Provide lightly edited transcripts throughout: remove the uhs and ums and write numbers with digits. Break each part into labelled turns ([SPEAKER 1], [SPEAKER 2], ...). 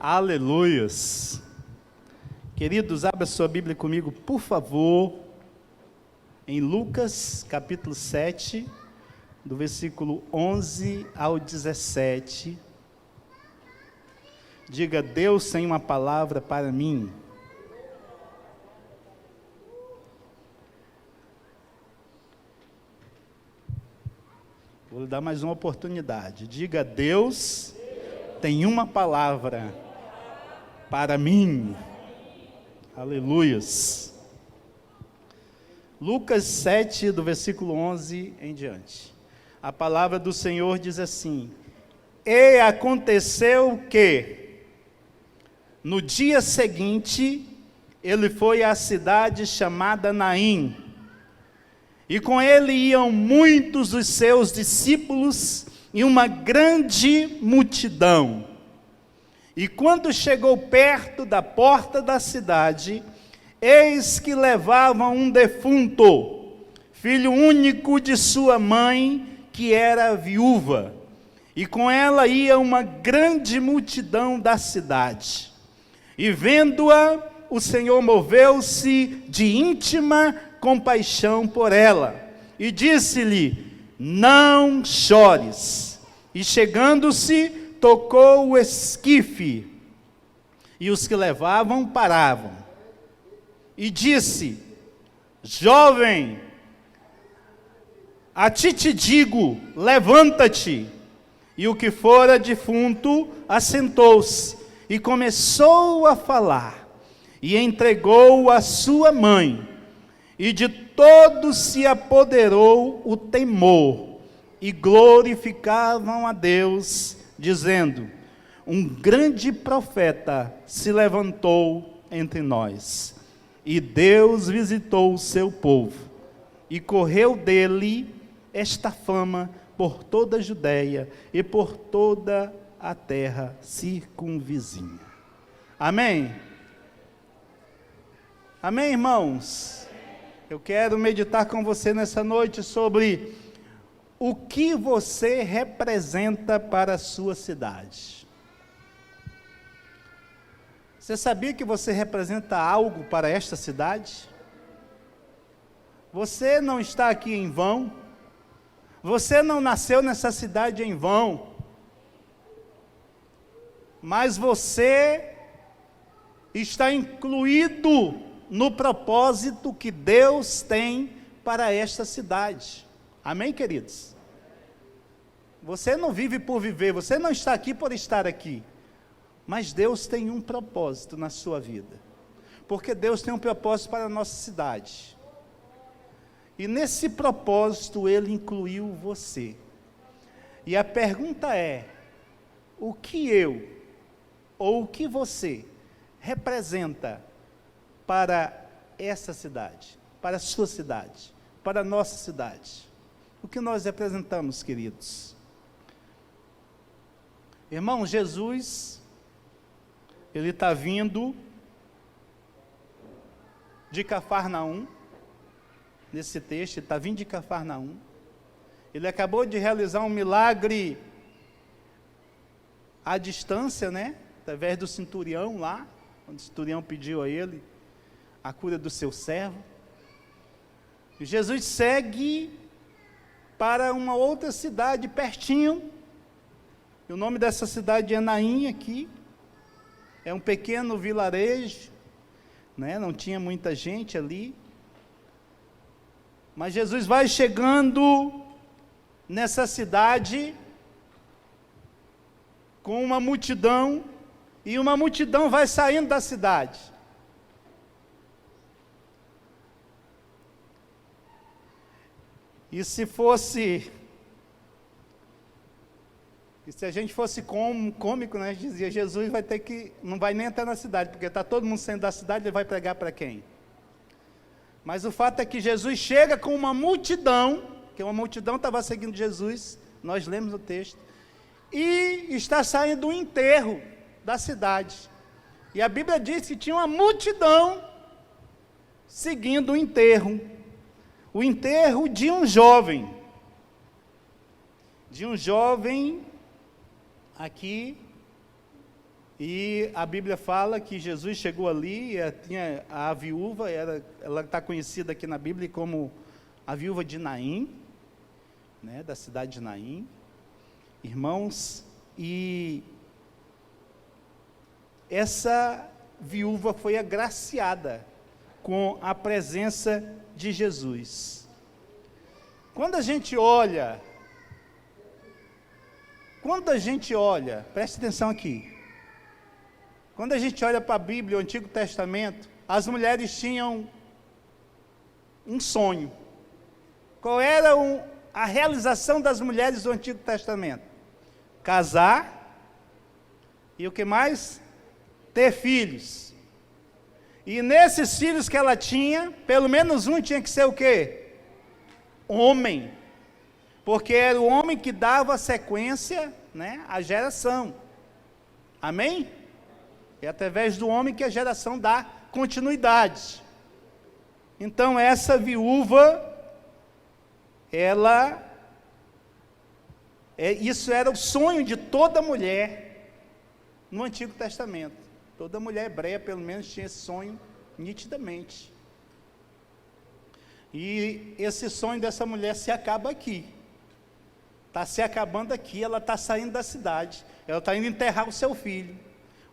[SPEAKER 1] Aleluias. Queridos, abra sua Bíblia comigo, por favor, em Lucas, capítulo 7, do versículo 11 ao 17. Diga: Deus tem uma palavra para mim. Vou lhe dar mais uma oportunidade. Diga: Deus tem uma palavra para mim. Aleluias. Lucas 7, do versículo 11 em diante. A palavra do Senhor diz assim: E aconteceu que, no dia seguinte, ele foi à cidade chamada Naim, e com ele iam muitos dos seus discípulos e uma grande multidão. E quando chegou perto da porta da cidade, eis que levavam um defunto, filho único de sua mãe, que era viúva, e com ela ia uma grande multidão da cidade. E vendo-a, o Senhor moveu-se de íntima compaixão por ela, e disse-lhe: não chores. E chegando-se, tocou o esquife, e os que levavam paravam. E disse: jovem, a ti te digo, levanta-te. E o que fora defunto assentou-se, e começou a falar, e entregou a sua mãe. E de todos se apoderou o temor, e glorificavam a Deus, dizendo: um grande profeta se levantou entre nós, e Deus visitou o seu povo, e correu dele esta fama por toda a Judéia e por toda a terra circunvizinha. Amém? Amém, irmãos? Eu quero meditar com você nessa noite sobre o que você representa para a sua cidade. Você sabia que você representa algo para esta cidade? Você não está aqui em vão. Você não nasceu nessa cidade em vão. Mas você está incluído no propósito que Deus tem para esta cidade. Amém, queridos? Você não vive por viver, você não está aqui por estar aqui. Mas Deus tem um propósito na sua vida. Porque Deus tem um propósito para a nossa cidade. E nesse propósito Ele incluiu você. E a pergunta é: o que eu, ou o que você, representa para essa cidade, para a sua cidade, para a nossa cidade? O que nós representamos, queridos? Irmão, Jesus, Ele está vindo de Cafarnaum, nesse texto, Ele está vindo de Cafarnaum. Ele acabou de realizar um milagre à distância, né? Através do centurião lá, quando o centurião pediu a Ele a cura do seu servo. E Jesus segue para uma outra cidade pertinho. E o nome dessa cidade é Naim aqui. É um pequeno vilarejo, né? Não tinha muita gente ali. Mas Jesus vai chegando nessa cidade com uma multidão, e uma multidão vai saindo da cidade. E se a gente fosse cômico, né, a gente dizia: Jesus vai ter que, não vai nem entrar na cidade, porque está todo mundo saindo da cidade, Ele vai pregar para quem? Mas o fato é que Jesus chega com uma multidão, que uma multidão estava seguindo Jesus, nós lemos o texto, e está saindo um enterro da cidade. E a Bíblia diz que tinha uma multidão seguindo o enterro de um jovem aqui E a Bíblia fala que Jesus chegou ali, tinha a viúva, ela está conhecida aqui na Bíblia como a viúva de Naim, né, da cidade de Naim. Irmãos, e essa viúva foi agraciada com a presença de Jesus. Quando a gente olha, preste atenção aqui, quando a gente olha para a Bíblia, o Antigo Testamento, as mulheres tinham um sonho. Qual era a realização das mulheres do Antigo Testamento? Casar, e o que mais? Ter filhos. E nesses filhos que ela tinha, pelo menos um tinha que ser o quê? Homem. Porque era o homem que dava sequência, né, à geração. Amém? É através do homem que a geração dá continuidade. Então essa viúva, isso era o sonho de toda mulher no Antigo Testamento. Toda mulher hebreia, pelo menos, tinha esse sonho nitidamente. E esse sonho dessa mulher se acaba aqui. Está se acabando aqui, ela está saindo da cidade. Ela está indo enterrar o seu filho.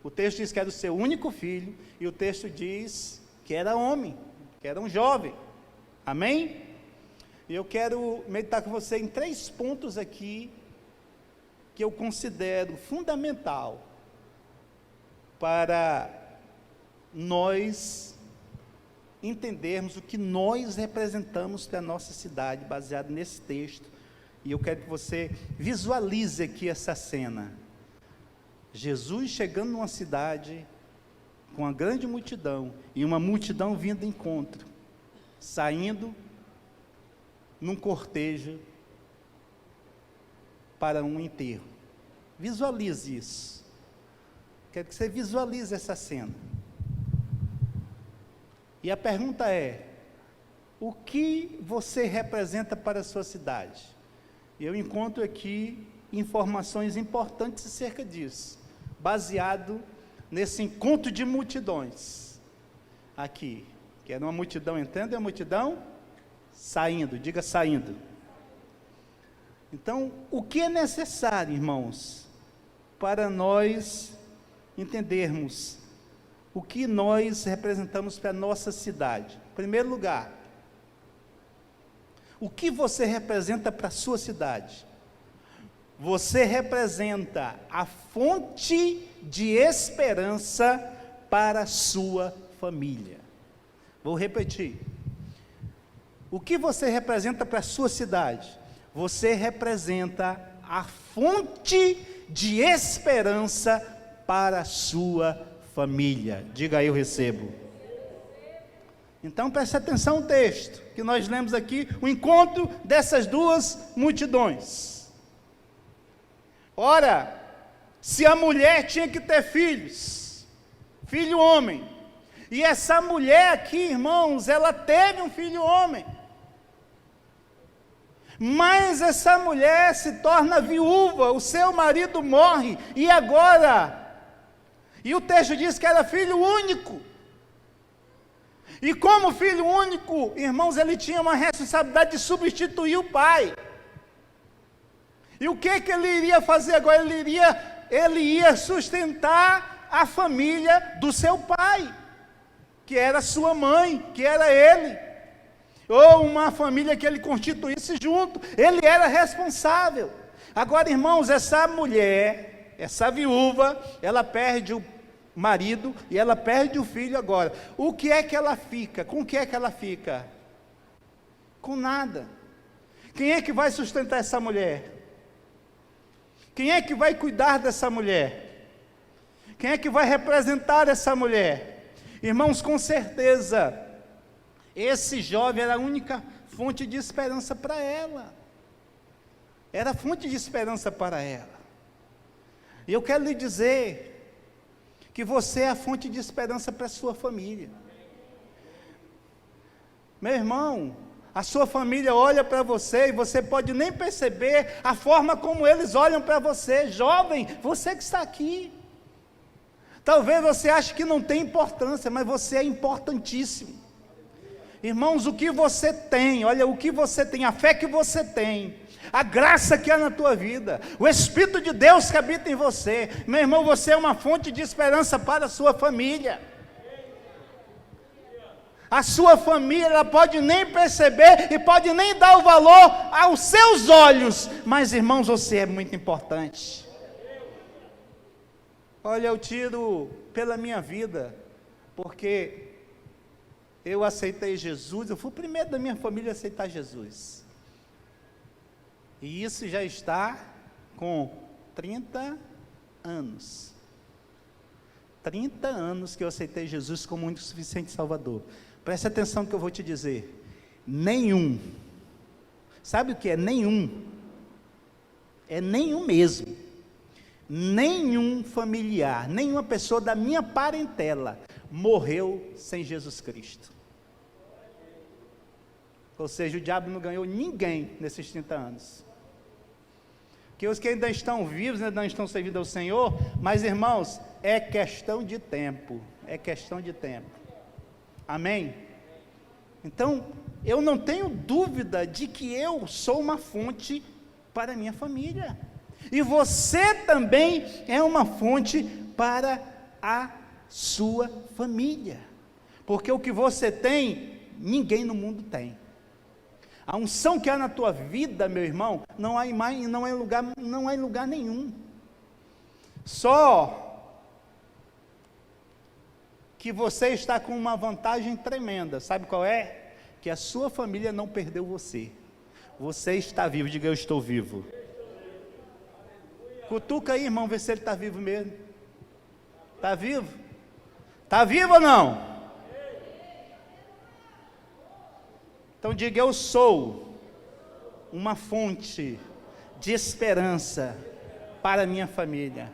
[SPEAKER 1] O texto diz que era o seu único filho, e o texto diz que era homem, que era um jovem. Amém? E eu quero meditar com você em 3 pontos aqui, que eu considero fundamental para nós entendermos o que nós representamos para a nossa cidade, baseado nesse texto. E eu quero que você visualize aqui essa cena. Jesus chegando numa cidade com uma grande multidão, e uma multidão vindo de encontro, saindo num cortejo para um enterro. Visualize isso. Quero que você visualize essa cena. E a pergunta é: o que você representa para a sua cidade? Eu encontro aqui informações importantes acerca disso, baseado nesse encontro de multidões aqui, que era uma multidão entrando e uma multidão saindo. Diga saindo. Então, o que é necessário, irmãos, para nós entendermos o que nós representamos para a nossa cidade? Em primeiro lugar, o que você representa para a sua cidade? Você representa a fonte de esperança para a sua família. Vou repetir. O que você representa para a sua cidade? Você representa a fonte de esperança para a sua família. Diga aí, eu recebo. Então preste atenção no texto que nós lemos aqui, o encontro dessas duas multidões. Ora, se a mulher tinha que ter filhos, filho homem, e essa mulher aqui, irmãos, ela teve um filho homem, mas essa mulher se torna viúva, o seu marido morre, e agora? E o texto diz que era filho único. E como filho único, irmãos, ele tinha uma responsabilidade de substituir o pai. E o que que ele iria fazer agora? Ele ia sustentar a família do seu pai, que era sua mãe, que era ele, ou uma família que ele constituísse junto. Ele era responsável. Agora, irmãos, essa mulher, essa viúva, ela perde o marido e ela perde o filho agora. O que é que ela fica? Com o que é que ela fica? Com nada. Quem é que vai sustentar essa mulher? Quem é que vai cuidar dessa mulher? Quem é que vai representar essa mulher? Irmãos, com certeza, esse jovem era a única fonte de esperança para ela. Era fonte de esperança para ela. E eu quero lhe dizer que você é a fonte de esperança para a sua família. Meu irmão, a sua família olha para você e você pode nem perceber a forma como eles olham para você. Jovem, você que está aqui, Talvez você ache que não tem importância, mas você é importantíssimo. Irmãos, o que você tem, olha, o que você tem, a fé que você tem, a graça que há na tua vida, o Espírito de Deus que habita em você, meu irmão, você é uma fonte de esperança para a sua família. A sua família, ela pode nem perceber e pode nem dar o valor aos seus olhos, mas irmãos, você é muito importante. Olha, eu tiro pela minha vida, porque eu aceitei Jesus, eu fui o primeiro da minha família a aceitar Jesus. E isso já está com 30 anos. 30 anos que eu aceitei Jesus como único e suficiente Salvador. Preste atenção no que eu vou te dizer. Nenhum. Sabe o que é nenhum? É nenhum mesmo. Nenhum familiar, nenhuma pessoa da minha parentela morreu sem Jesus Cristo. Ou seja, o diabo não ganhou ninguém nesses 30 anos. Que os que ainda estão vivos, ainda não estão servindo ao Senhor, mas irmãos, é questão de tempo, é questão de tempo. Amém? Então, eu não tenho dúvida de que eu sou uma fonte para a minha família. E você também é uma fonte para a sua família. Porque o que você tem, ninguém no mundo tem. A unção que há na tua vida, meu irmão, não há em lugar nenhum. Só que você está com uma vantagem tremenda. Sabe qual é? Que a sua família não perdeu você. Você está vivo, diga eu estou vivo. Cutuca aí, irmão, vê se ele está vivo mesmo. Está vivo? Está vivo ou não? Então diga, eu sou uma fonte de esperança para a minha família.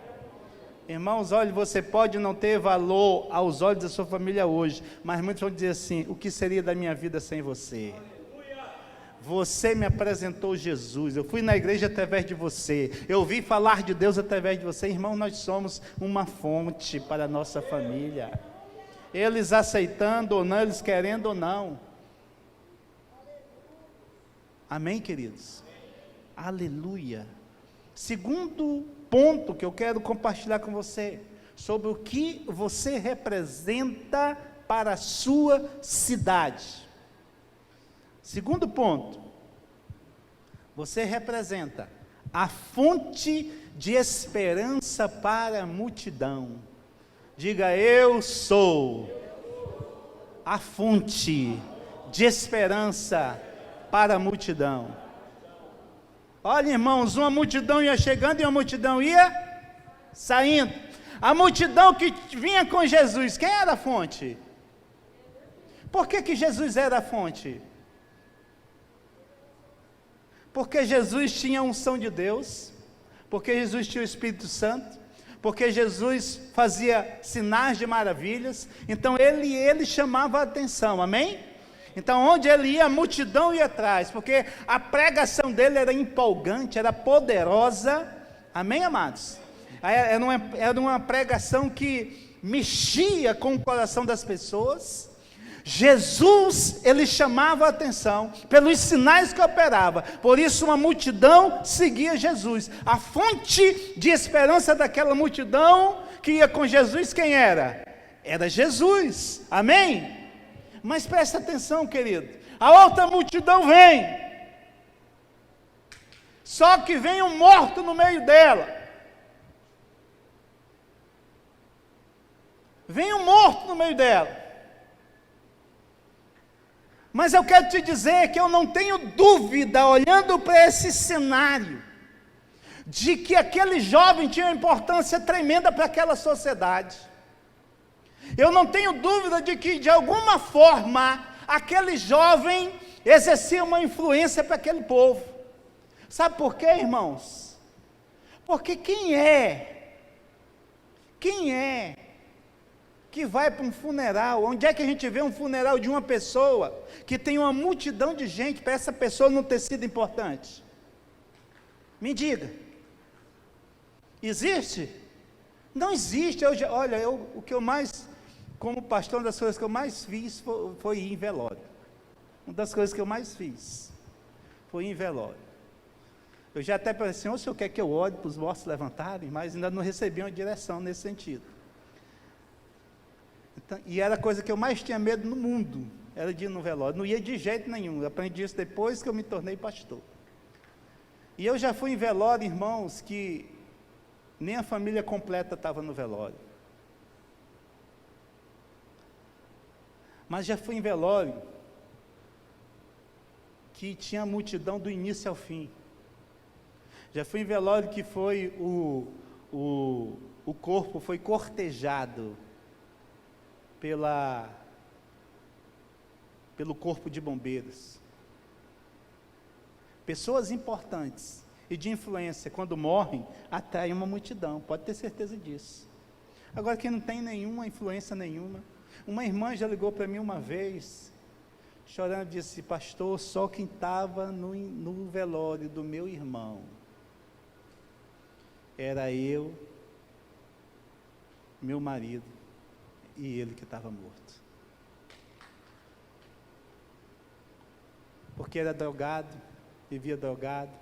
[SPEAKER 1] Irmãos, olha, você pode não ter valor aos olhos da sua família hoje, mas muitos vão dizer assim, o que seria da minha vida sem você? Você me apresentou Jesus, eu fui na igreja através de você, eu ouvi falar de Deus através de você. Irmão, nós somos uma fonte para a nossa família, eles aceitando ou não, eles querendo ou não. Amém, queridos? Aleluia. Segundo ponto que eu quero compartilhar com você, sobre o que você representa para a sua cidade. Segundo ponto, você representa a fonte de esperança para a multidão. Diga, eu sou a fonte de esperança para a multidão. Olha, irmãos, uma multidão ia chegando e uma multidão ia saindo. A multidão que vinha com Jesus, quem era a fonte? Por que Jesus era a fonte? Porque Jesus tinha a unção de Deus, porque Jesus tinha o Espírito Santo, porque Jesus fazia sinais de maravilhas, então ele chamava a atenção, amém? Então onde ele ia, a multidão ia atrás, porque a pregação dele era empolgante, era poderosa, amém, amados? Era uma pregação que mexia com o coração das pessoas. Jesus, ele chamava a atenção pelos sinais que operava, por isso uma multidão seguia Jesus. A fonte de esperança daquela multidão que ia com Jesus, quem era? Era Jesus, amém? Mas presta atenção, querido, a outra multidão vem, só que vem um morto no meio dela, vem um morto no meio dela. Mas eu quero te dizer que eu não tenho dúvida, olhando para esse cenário, de que aquele jovem tinha uma importância tremenda para aquela sociedade. Eu não tenho dúvida de que, de alguma forma, aquele jovem exercia uma influência para aquele povo. Sabe por quê, irmãos? Porque quem é que vai para um funeral? Onde é que a gente vê um funeral de uma pessoa que tem uma multidão de gente para essa pessoa não ter sido importante? Me diga. Existe? Não existe. O que eu mais, como pastor, uma das coisas que eu mais fiz foi ir em velório. Uma das coisas que eu mais fiz foi ir em velório. Eu já até falei assim, o senhor quer que eu ore para os mortos levantarem? Mas ainda não recebi uma direção nesse sentido. Então, e era a coisa que eu mais tinha medo no mundo, era de ir no velório. Não ia de jeito nenhum. Eu aprendi isso depois que eu me tornei pastor. E eu já fui em velório, irmãos, que nem a família completa estava no velório. Mas já fui em velório que tinha multidão do início ao fim. Já fui em velório que foi o corpo foi cortejado pelo corpo de bombeiros. Pessoas importantes e de influência, quando morrem, atraem uma multidão, pode ter certeza disso. Agora, quem não tem nenhuma influência nenhuma, uma irmã já ligou para mim uma vez, chorando, disse, pastor, só quem estava no velório do meu irmão era eu, meu marido e ele que estava morto. Porque era drogado, vivia drogado,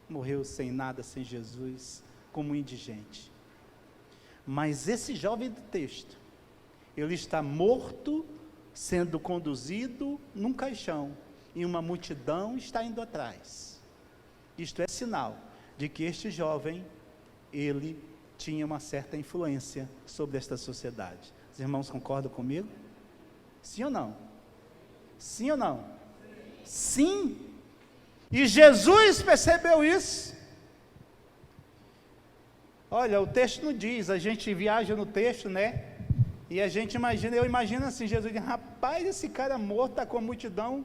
[SPEAKER 1] morreu sem nada, sem Jesus, como indigente. Mas esse jovem do texto, ele está morto, sendo conduzido num caixão, e uma multidão está indo atrás. Isto é sinal de que este jovem, ele tinha uma certa influência sobre esta sociedade. Os irmãos concordam comigo? Sim ou não? Sim ou não? Sim. E Jesus percebeu isso. Olha, o texto não diz, a gente viaja no texto, né? E a gente imagina, eu imagino assim, Jesus diz, rapaz, esse cara morto está com a multidão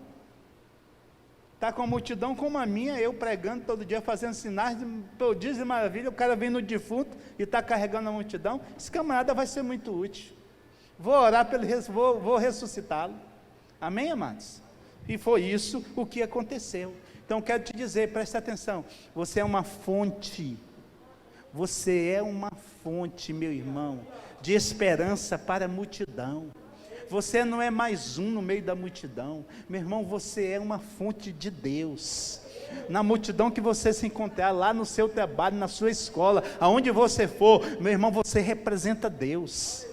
[SPEAKER 1] como a minha, eu pregando todo dia, fazendo sinais, prodígios e maravilha, o cara vem no defunto e está carregando a multidão, esse camarada vai ser muito útil. Vou orar pelo vou ressuscitá-lo. Amém, amados? E foi isso o que aconteceu. Então quero te dizer, preste atenção, você é uma fonte, meu irmão, de esperança para a multidão. Você não é mais um no meio da multidão, meu irmão, você é uma fonte de Deus. Na multidão que você se encontrar, lá no seu trabalho, na sua escola, aonde você for, meu irmão, você representa Deus.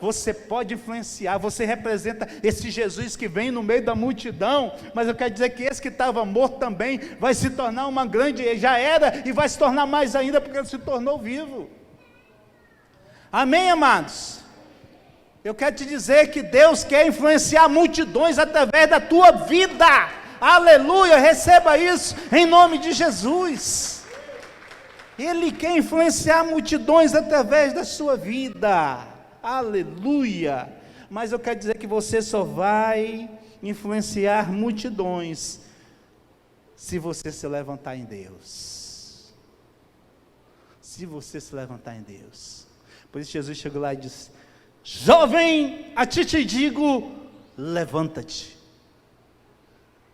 [SPEAKER 1] Você pode influenciar, você representa esse Jesus que vem no meio da multidão, mas eu quero dizer que esse que estava morto também vai se tornar uma grande, já era, e vai se tornar mais ainda, porque ele se tornou vivo. Amém, amados? Eu quero te dizer que Deus quer influenciar multidões através da tua vida. Aleluia, receba isso em nome de Jesus. Ele quer influenciar multidões através da sua vida. Aleluia. Mas eu quero dizer que você só vai influenciar multidões se você se levantar em Deus. Se você se levantar em Deus. Por isso Jesus chegou lá e disse, jovem, a ti te digo, levanta-te.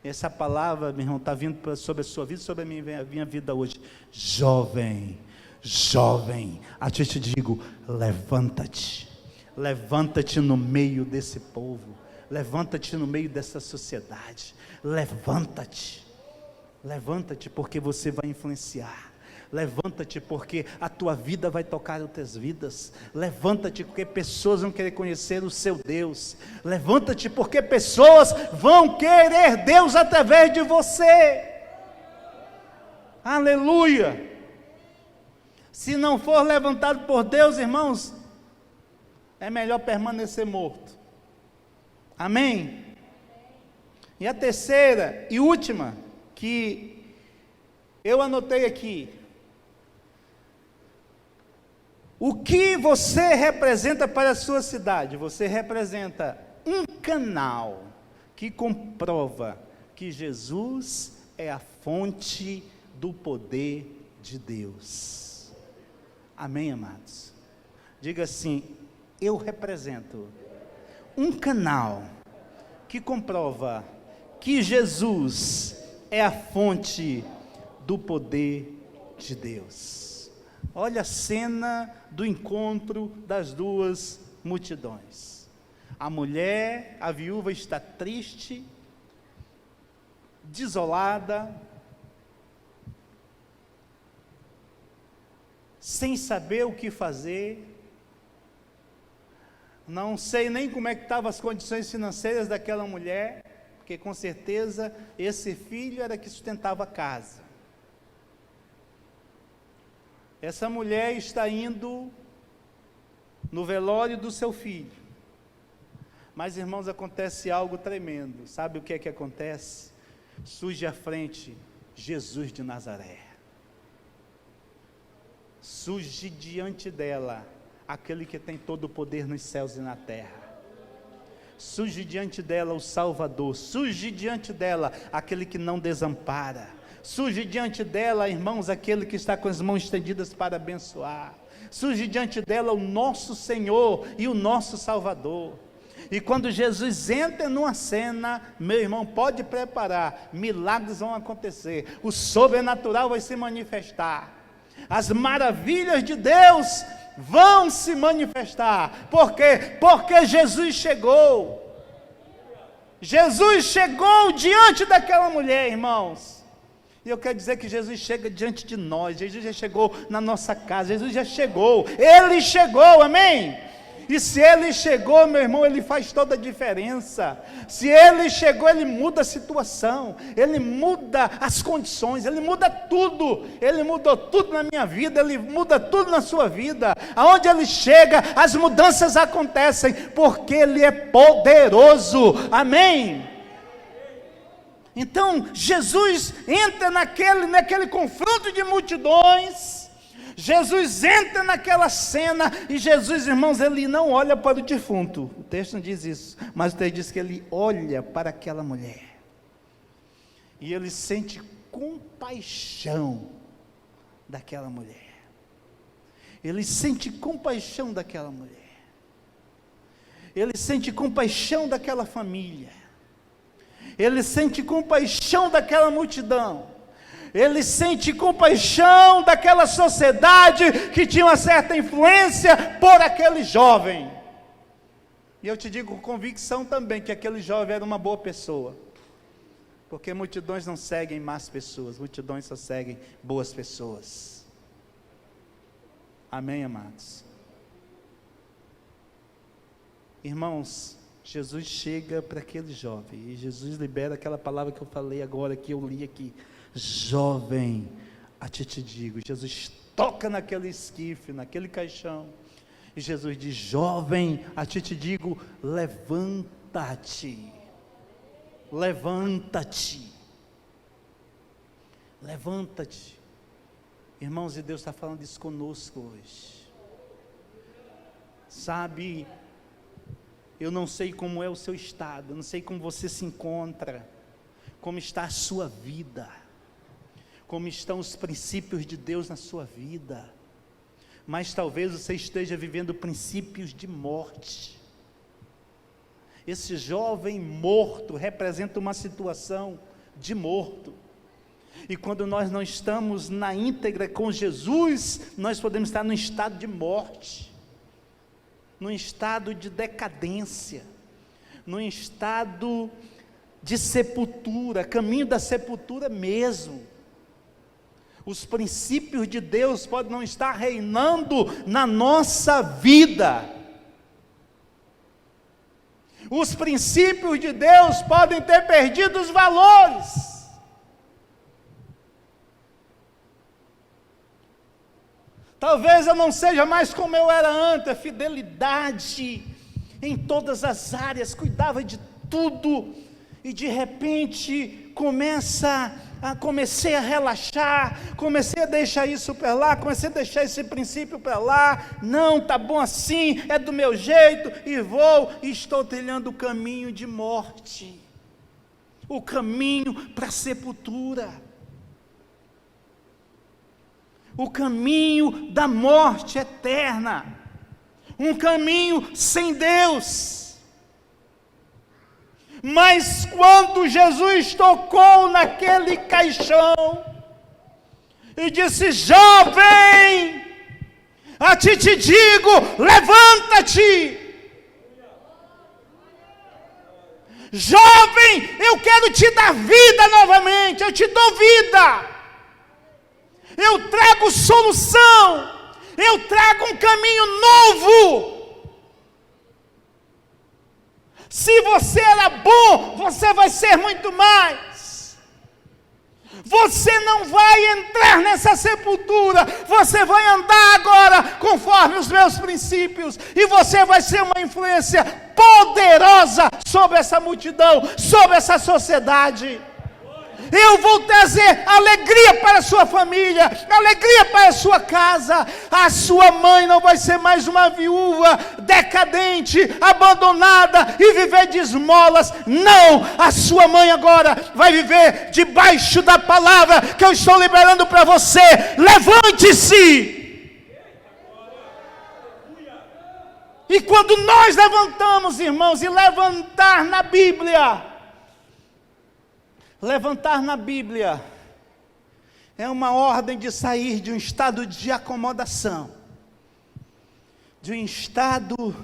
[SPEAKER 1] Essa palavra, meu irmão, está vindo sobre a sua vida, sobre a minha vida hoje. Jovem, a ti te digo, levanta-te. Levanta-te no meio desse povo. Levanta-te no meio dessa sociedade. Levanta-te. Levanta-te porque você vai influenciar. Levanta-te porque a tua vida vai tocar outras vidas. Levanta-te porque pessoas vão querer conhecer o seu Deus. Levanta-te porque pessoas vão querer Deus através de você. Aleluia. Se não for levantado por Deus, irmãos, é melhor permanecer morto. Amém? E a terceira e última que eu anotei aqui. O que você representa para a sua cidade? Você representa um canal que comprova que Jesus é a fonte do poder de Deus. Amém, amados? Diga assim, eu represento um canal que comprova que Jesus é a fonte do poder de Deus. Olha a cena do encontro das duas multidões. A mulher, a viúva, está triste, desolada, sem saber o que fazer. Não sei nem como é que estavam as condições financeiras daquela mulher, porque com certeza esse filho era que sustentava a casa. Essa mulher está indo no velório do seu filho. Mas, irmãos, acontece algo tremendo. Sabe o que é que acontece? Surge à frente Jesus de Nazaré. Surge diante dela aquele que tem todo o poder nos céus e na terra. Surge diante dela o Salvador. Surge diante dela aquele que não desampara. Surge diante dela, irmãos, aquele que está com as mãos estendidas para abençoar. Surge diante dela o nosso Senhor e o nosso Salvador. E quando Jesus entra numa cena, meu irmão, pode preparar, milagres vão acontecer, o sobrenatural vai se manifestar, as maravilhas de Deus vão se manifestar. Por quê? Porque Jesus chegou. Jesus chegou diante daquela mulher, irmãos. E eu quero dizer que Jesus chega diante de nós. Jesus já chegou na nossa casa. Jesus já chegou. Ele chegou, amém? E se Ele chegou, meu irmão, Ele faz toda a diferença. Se Ele chegou, Ele muda a situação, Ele muda as condições, Ele muda tudo. Ele mudou tudo na minha vida, Ele muda tudo na sua vida. Aonde Ele chega, as mudanças acontecem, porque Ele é poderoso, amém? Então, Jesus entra naquele confronto de multidões. Jesus entra naquela cena e Jesus, irmãos, Ele não olha para o defunto. O texto não diz isso, mas o texto diz que Ele olha para aquela mulher. E Ele sente compaixão daquela mulher. Ele sente compaixão daquela mulher. Ele sente compaixão daquela família. Ele sente compaixão daquela multidão. Ele sente compaixão daquela sociedade que tinha uma certa influência por aquele jovem. E eu te digo com convicção também que aquele jovem era uma boa pessoa. Porque multidões não seguem más pessoas, multidões só seguem boas pessoas. Amém, amados? Irmãos, Jesus chega para aquele jovem e Jesus libera aquela palavra que eu falei agora, que eu li aqui. Jovem, a ti te digo. Jesus toca naquele esquife, naquele caixão, e Jesus diz: jovem, a ti te digo, levanta-te, levanta-te, levanta-te. Irmãos, e Deus está falando isso conosco hoje. Sabe, eu não sei como é o seu estado, eu não sei como você se encontra, como está a sua vida, como estão os princípios de Deus na sua vida, mas talvez você esteja vivendo princípios de morte. Esse jovem morto representa uma situação de morto, e quando nós não estamos na íntegra com Jesus, nós podemos estar num estado de morte, num estado de decadência, num estado de sepultura, caminho da sepultura mesmo. Os princípios de Deus podem não estar reinando na nossa vida. Os princípios de Deus podem ter perdido os valores. Talvez eu não seja mais como eu era antes, a fidelidade em todas as áreas, cuidava de tudo, e de repente comecei a relaxar, comecei a deixar isso para lá, comecei a deixar esse princípio para lá, não, está bom assim, é do meu jeito, e estou trilhando o caminho de morte, o caminho para a sepultura, o caminho da morte eterna, um caminho sem Deus. Mas quando Jesus tocou naquele caixão e disse: jovem, A ti te digo, levanta-te. Jovem, eu quero te dar vida novamente, eu te dou vida. Eu trago solução, eu trago um caminho novo. Se você era bom, você vai ser muito mais. Você não vai entrar nessa sepultura, você vai andar agora conforme os meus princípios, e você vai ser uma influência poderosa sobre essa multidão, sobre essa sociedade. Eu vou trazer alegria para a sua família, alegria para a sua casa. A sua mãe não vai ser mais uma viúva decadente, abandonada e viver de esmolas. Não, a sua mãe agora vai viver debaixo da palavra que eu estou liberando para você. Levante-se! E quando nós levantamos, irmãos, e levantar na Bíblia, levantar na Bíblia é uma ordem de sair de um estado de acomodação, de um estado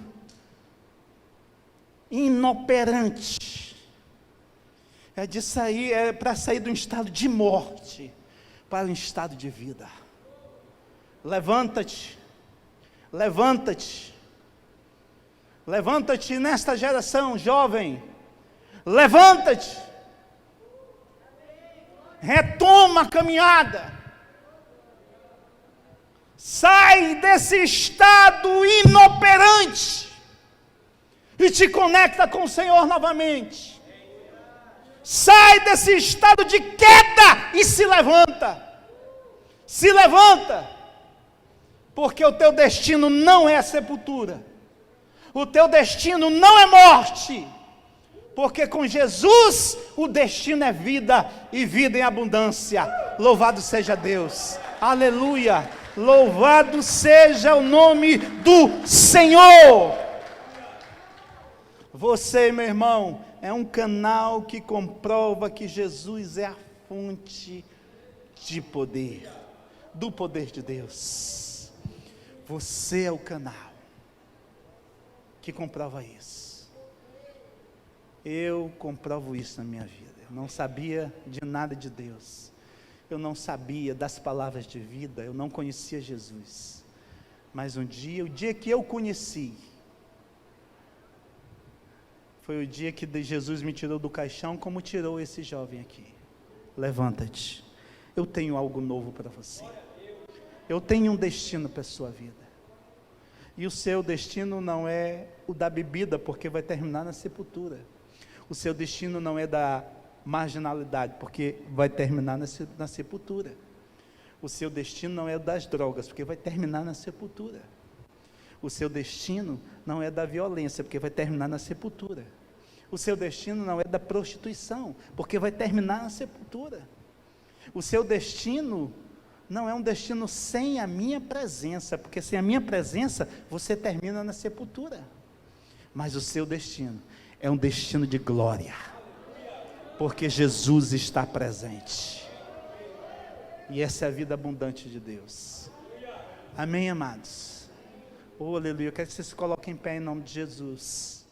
[SPEAKER 1] inoperante, é para sair de um estado de morte para um estado de vida. Levanta-te, levanta-te, levanta-te nesta geração jovem, levanta-te. Retoma a caminhada. Sai desse estado inoperante e te conecta com o Senhor novamente. Sai desse estado de queda e se levanta. Se levanta. Porque o teu destino não é a sepultura. O teu destino não é morte. Porque com Jesus o destino é vida e vida em abundância. Louvado seja Deus. Aleluia. Louvado seja o nome do Senhor. Você, meu irmão, é um canal que comprova que Jesus é a fonte de poder, do poder de Deus. Você é o canal que comprova isso. Eu comprovo isso na minha vida. Eu não sabia de nada de Deus. Eu não sabia das palavras de vida. Eu não conhecia Jesus. Mas o dia que eu conheci, foi o dia que Jesus me tirou do caixão, como tirou esse jovem aqui. Levanta-te. Eu tenho algo novo para você. Eu tenho um destino para a sua vida. E o seu destino não é o da bebida, porque vai terminar na sepultura. O seu destino não é da marginalidade, porque vai terminar na sepultura. O seu destino não é das drogas, porque vai terminar na sepultura. O seu destino não é da violência, porque vai terminar na sepultura. O seu destino não é da prostituição, porque vai terminar na sepultura. O seu destino não é um destino sem a minha presença, porque sem a minha presença você termina na sepultura. Mas o seu destino é um destino de glória, porque Jesus está presente, e essa é a vida abundante de Deus. Amém, amados? Oh, aleluia. Eu quero que vocês se coloquem em pé em nome de Jesus.